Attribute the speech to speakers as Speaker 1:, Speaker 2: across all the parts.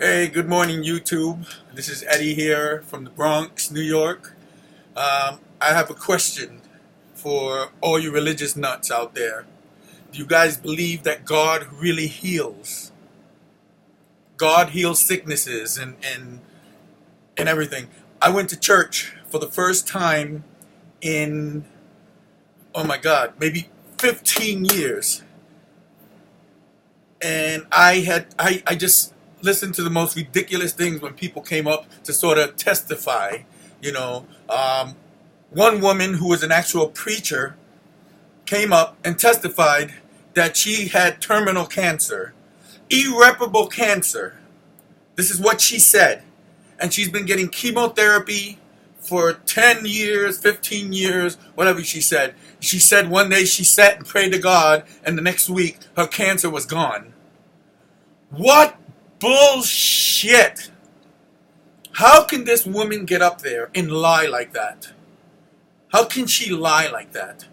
Speaker 1: Hey, good morning, YouTube. This is Eddie here from the Bronx, New York. I have a question for all you religious nuts out there. Do you guys believe that God really heals? God heals sicknesses and everything. I went to church for the first time in, oh my God, maybe 15 years. And I just listened to the most ridiculous things when people came up to sort of testify. You know, one woman who was an actual preacher came up and testified that she had terminal cancer, irreparable cancer. This is what she said. And she's been getting chemotherapy for 10 years, 15 years, whatever she said. She said one day she sat and prayed to God, and the next week her cancer was gone. What bullshit! How can this woman get up there and lie like that? How can she lie like that?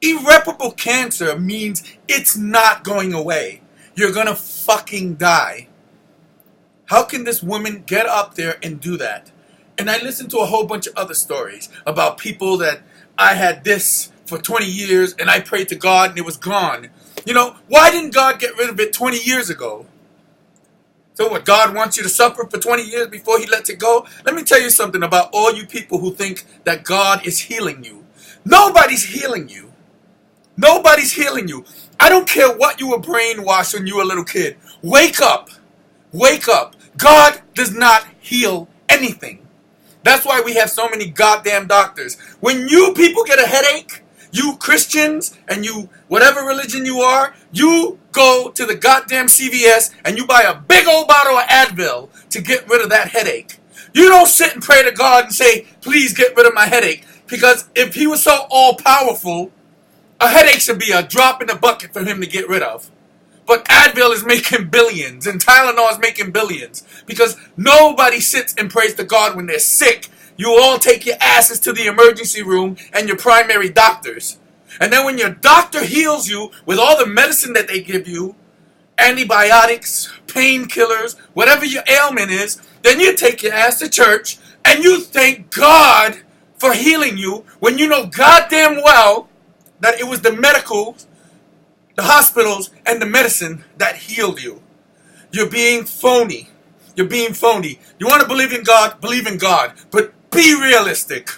Speaker 1: Irreparable cancer means it's not going away. You're gonna fucking die. How can this woman get up there and do that? And I listened to a whole bunch of other stories about people that I had this for 20 years and I prayed to God and it was gone. You know, why didn't God get rid of it 20 years ago? So what, God wants you to suffer for 20 years before he lets it go? Let me tell you something about all you people who think that God is healing you. Nobody's healing you. Nobody's healing you. I don't care what you were brainwashed when you were a little kid. Wake up. Wake up. God does not heal anything. That's why we have so many goddamn doctors. When you people get a headache, you Christians and you whatever religion you are, you go to the goddamn CVS and you buy a big old bottle of Advil to get rid of that headache. You don't sit and pray to God and say, please get rid of my headache. Because if he was so all-powerful, a headache should be a drop in the bucket for him to get rid of. But Advil is making billions and Tylenol is making billions because nobody sits and prays to God when they're sick. You all take your asses to the emergency room and your primary doctors. And then when your doctor heals you with all the medicine that they give you, antibiotics, painkillers, whatever your ailment is, then you take your ass to church and you thank God for healing you when you know goddamn well that it was the hospitals, and the medicine that healed you. You're being phony. You're being phony. You want to believe in God? Believe in God. But be realistic.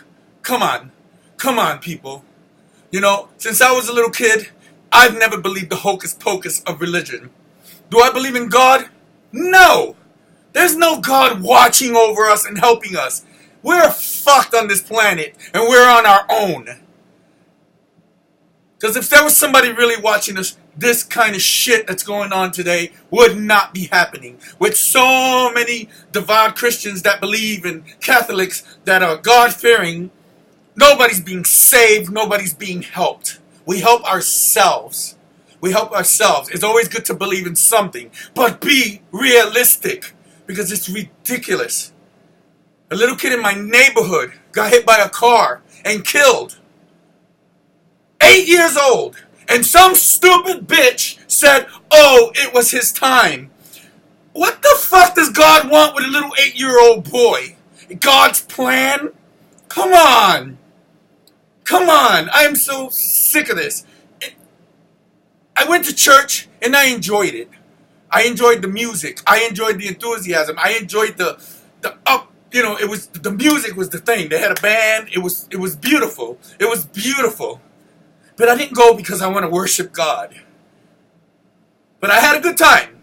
Speaker 1: Come on. Come on, people. You know, since I was a little kid, I've never believed the hocus pocus of religion. Do I believe in God? No. There's no God watching over us and helping us. We're fucked on this planet, and we're on our own. Because if there was somebody really watching us, this kind of shit that's going on today would not be happening. With so many devout Christians that believe in Catholics that are God-fearing, nobody's being saved, nobody's being helped. We help ourselves. We help ourselves. It's always good to believe in something, but be realistic, because it's ridiculous. A little kid in my neighborhood got hit by a car and killed. 8 years old, and some stupid bitch said, oh, it was his time. What the fuck does God want with a little 8-year-old boy? God's plan? Come on. Come on. I am so sick of this. I went to church, and I enjoyed it. I enjoyed the music. I enjoyed the enthusiasm. I enjoyed the up. You know, it was the music was the thing. They had a band. It was beautiful. It was beautiful. But I didn't go because I want to worship God. But I had a good time.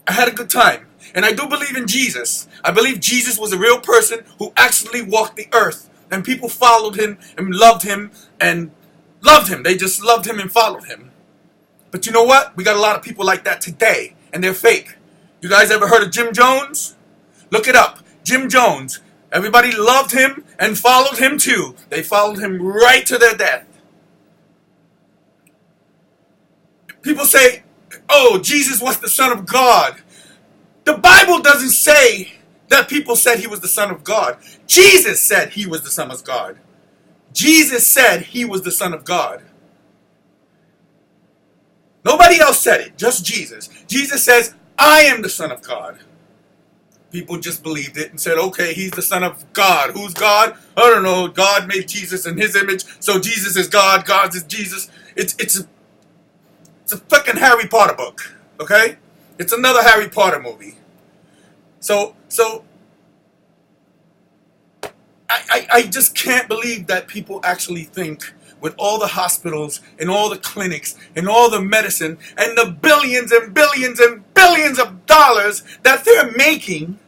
Speaker 1: I had a good time. And I do believe in Jesus. I believe Jesus was a real person who actually walked the earth. And people followed him and loved him and loved him. They just loved him and followed him. But you know what? We got a lot of people like that today. And they're fake. You guys ever heard of Jim Jones? Look it up. Jim Jones. Everybody loved him and followed him too. They followed him right to their death. People say, oh, Jesus was the Son of God. The Bible doesn't say that people said he was the Son of God. Jesus said he was the Son of God. Jesus said he was the Son of God. Nobody else said it, just Jesus. Jesus says, I am the Son of God. People just believed it and said, okay, he's the son of God. Who's God? I don't know. God made Jesus in his image, so Jesus is God. God is Jesus. It's a fucking Harry Potter book, okay? It's another Harry Potter movie. So I just can't believe that people actually think with all the hospitals and all the clinics and all the medicine and the billions and billions and billions of dollars that they're making,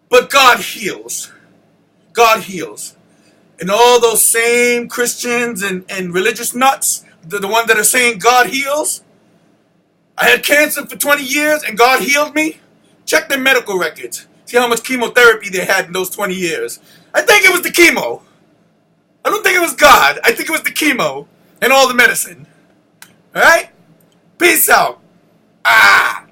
Speaker 1: but God heals. God heals. And all those same Christians and religious nuts, the ones that are saying God heals, I had cancer for 20 years and God healed me. Check their medical records. See how much chemotherapy they had in those 20 years. I think it was the chemo. I don't think it was God. I think it was the chemo and all the medicine. Alright? Peace out. Ah!